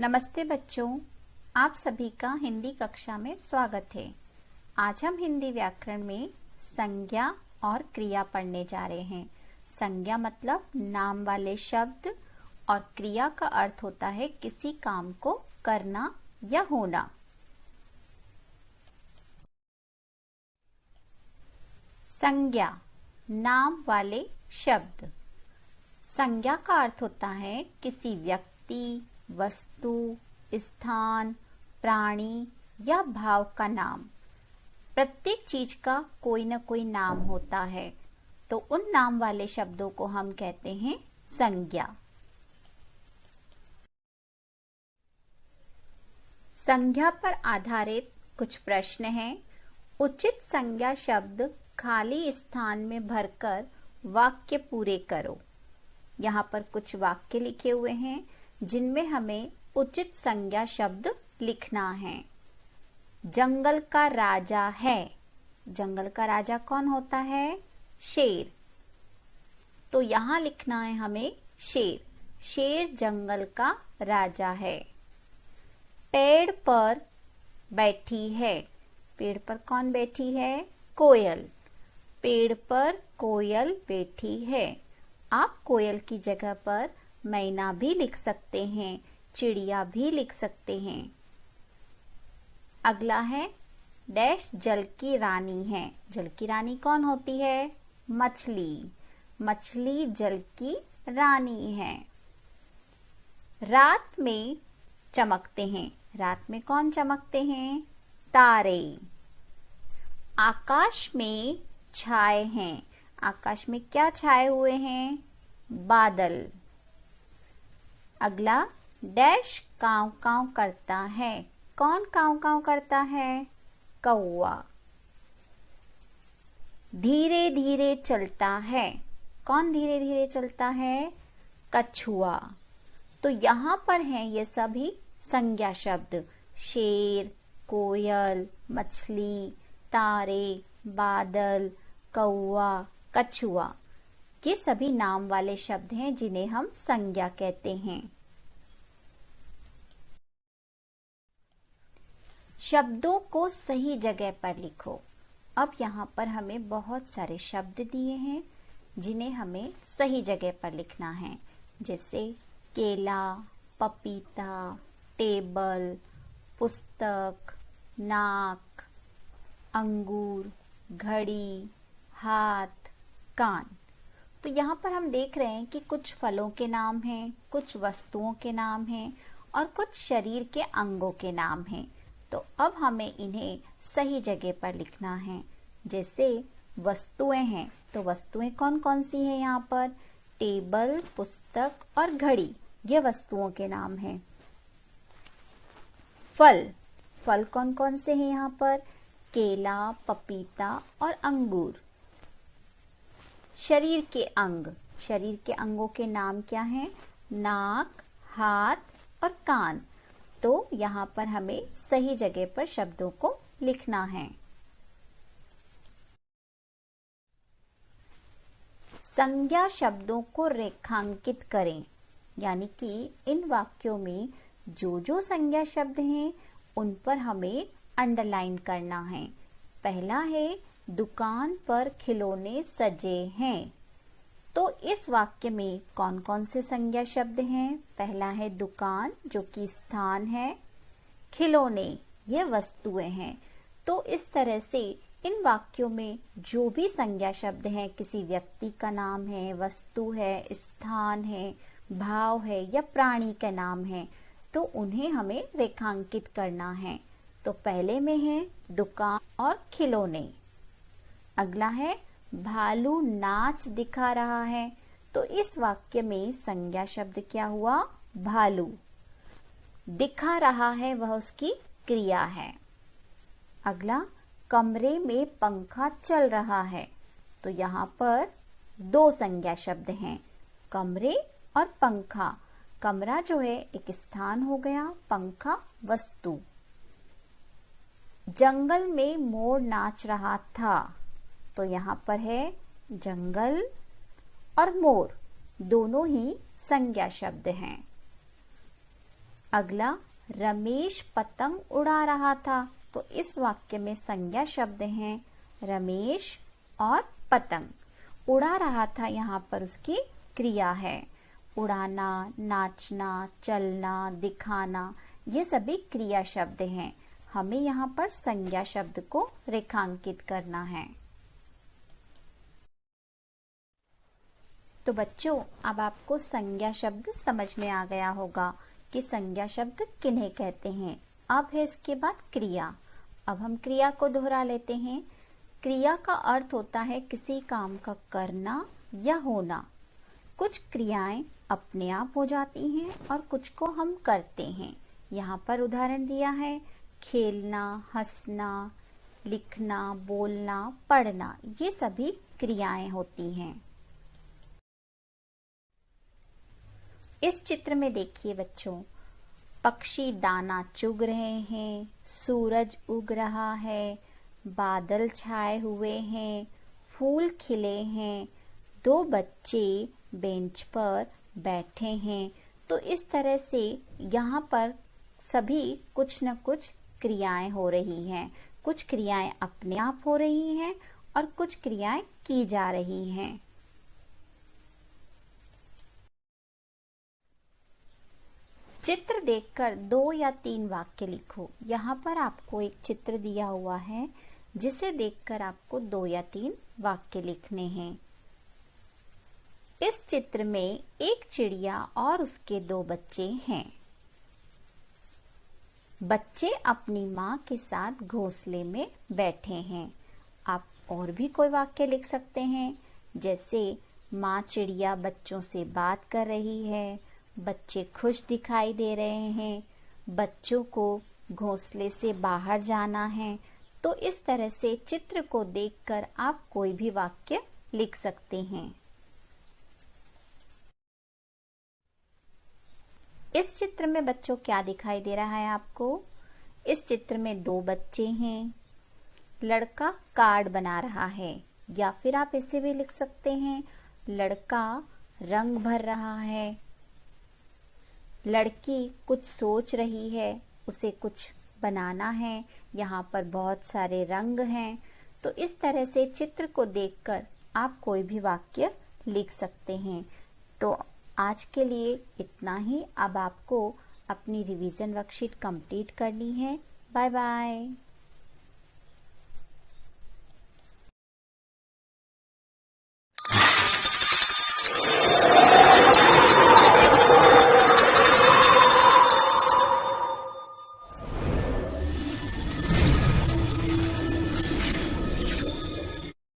नमस्ते बच्चों, आप सभी का हिंदी कक्षा में स्वागत है। आज हम हिंदी व्याकरण में संज्ञा और क्रिया पढ़ने जा रहे हैं। संज्ञा मतलब नाम वाले शब्द और क्रिया का अर्थ होता है किसी काम को करना या होना। संज्ञा नाम वाले शब्द। संज्ञा का अर्थ होता है किसी व्यक्ति, वस्तु, स्थान, प्राणी या भाव का नाम। प्रत्येक चीज का कोई न कोई नाम होता है, तो उन नाम वाले शब्दों को हम कहते हैं संज्ञा। संज्ञा पर आधारित कुछ प्रश्न हैं। उचित संज्ञा शब्द खाली स्थान में भरकर वाक्य पूरे करो। यहाँ पर कुछ वाक्य लिखे हुए हैं जिनमें हमें उचित संज्ञा शब्द लिखना है। जंगल का राजा है। जंगल का राजा कौन होता है? शेर। तो यहाँ लिखना है हमें शेर। शेर जंगल का राजा है। पेड़ पर बैठी है। पेड़ पर कौन बैठी है? कोयल। पेड़ पर कोयल बैठी है। आप कोयल की जगह पर मैना भी लिख सकते हैं, चिड़िया भी लिख सकते हैं। अगला है डैश जल की रानी है। जल की रानी कौन होती है? मछली। मछली जल की रानी है। रात में चमकते हैं। रात में कौन चमकते हैं? तारे। आकाश में छाए हैं। आकाश में क्या छाए हुए हैं? बादल। अगला डैश काव काव करता है। कौन काव काव करता है? कौवा। धीरे धीरे चलता है। कौन धीरे धीरे चलता है? कछुआ। तो यहाँ पर हैं ये सभी संज्ञा शब्द। शेर, कोयल, मछली, तारे, बादल, कौवा, कछुआ। ये सभी नाम वाले शब्द हैं जिन्हें हम संज्ञा कहते हैं। शब्दों को सही जगह पर लिखो। अब यहाँ पर हमें बहुत सारे शब्द दिए हैं जिन्हें हमें सही जगह पर लिखना है, जैसे केला, पपीता, टेबल, पुस्तक, नाक, अंगूर, घड़ी, हाथ, कान। तो यहाँ पर हम देख रहे हैं कि कुछ फलों के नाम हैं, कुछ वस्तुओं के नाम हैं और कुछ शरीर के अंगों के नाम हैं। तो अब हमें इन्हें सही जगह पर लिखना है। जैसे वस्तुएं हैं, तो वस्तुएं कौन कौन सी हैं यहाँ पर? टेबल, पुस्तक और घड़ी, ये वस्तुओं के नाम हैं। फल, फल कौन कौन से हैं यहाँ पर? केला, पपीता और अंगूर। शरीर के अंग, शरीर के अंगों के नाम क्या हैं? नाक, हाथ और कान। तो यहाँ पर हमें सही जगह पर शब्दों को लिखना है। संज्ञा शब्दों को रेखांकित करें, यानी कि इन वाक्यों में जो जो संज्ञा शब्द हैं उन पर हमें अंडरलाइन करना है। पहला है दुकान पर खिलौने सजे हैं। तो इस वाक्य में कौन कौन से संज्ञा शब्द हैं? पहला है दुकान, जो कि स्थान है। खिलौने, ये वस्तुएं हैं। तो इस तरह से इन वाक्यों में जो भी संज्ञा शब्द हैं, किसी व्यक्ति का नाम है, वस्तु है, स्थान है, भाव है या प्राणी का नाम है, तो उन्हें हमें रेखांकित करना है। तो पहले में है दुकान और खिलौने। अगला है भालू नाच दिखा रहा है। तो इस वाक्य में संज्ञा शब्द क्या हुआ? भालू। दिखा रहा है वह उसकी क्रिया है। अगला कमरे में पंखा चल रहा है। तो यहाँ पर दो संज्ञा शब्द हैं, कमरे और पंखा। कमरा जो है एक स्थान हो गया, पंखा वस्तु। जंगल में मोर नाच रहा था। तो यहाँ पर है जंगल और मोर, दोनों ही संज्ञा शब्द हैं। अगला, रमेश पतंग उड़ा रहा था। तो इस वाक्य में संज्ञा शब्द हैं रमेश और पतंग। उड़ा रहा था यहाँ पर उसकी क्रिया है। उड़ाना, नाचना, चलना, दिखाना, ये सभी क्रिया शब्द हैं। हमें यहाँ पर संज्ञा शब्द को रेखांकित करना है। तो बच्चों, अब आपको संज्ञा शब्द समझ में आ गया होगा कि संज्ञा शब्द किन्हें कहते हैं। अब है इसके बाद क्रिया। अब हम क्रिया को दोहरा लेते हैं। क्रिया का अर्थ होता है किसी काम का करना या होना। कुछ क्रियाएं अपने आप हो जाती हैं और कुछ को हम करते हैं। यहाँ पर उदाहरण दिया है, खेलना, हंसना, लिखना, बोलना, पढ़ना, ये सभी क्रियाएं होती हैं। इस चित्र में देखिए बच्चों, पक्षी दाना चुग रहे हैं, सूरज उग रहा है, बादल छाए हुए हैं, फूल खिले हैं, दो बच्चे बेंच पर बैठे हैं। तो इस तरह से यहाँ पर सभी कुछ न कुछ क्रियाएं हो रही हैं। कुछ क्रियाएं अपने आप हो रही हैं और कुछ क्रियाएं की जा रही हैं। चित्र देखकर 2 या 3 वाक्य लिखो। यहाँ पर आपको एक चित्र दिया हुआ है जिसे देखकर आपको 2 या 3 वाक्य लिखने हैं। इस चित्र में एक चिड़िया और उसके 2 बच्चे हैं। बच्चे अपनी माँ के साथ घोंसले में बैठे हैं। आप और भी कोई वाक्य लिख सकते हैं, जैसे माँ चिड़िया बच्चों से बात कर रही है, बच्चे खुश दिखाई दे रहे हैं, बच्चों को घोंसले से बाहर जाना है। तो इस तरह से चित्र को देखकर आप कोई भी वाक्य लिख सकते हैं। इस चित्र में बच्चों क्या दिखाई दे रहा है आपको? इस चित्र में 2 बच्चे हैं। लड़का कार्ड बना रहा है, या फिर आप ऐसे भी लिख सकते हैं, लड़का रंग भर रहा है। लड़की कुछ सोच रही है, उसे कुछ बनाना है। यहाँ पर बहुत सारे रंग हैं। तो इस तरह से चित्र को देखकर आप कोई भी वाक्य लिख सकते हैं। तो आज के लिए इतना ही। अब आपको अपनी रिवीजन वर्कशीट कंप्लीट करनी है। Bye bye.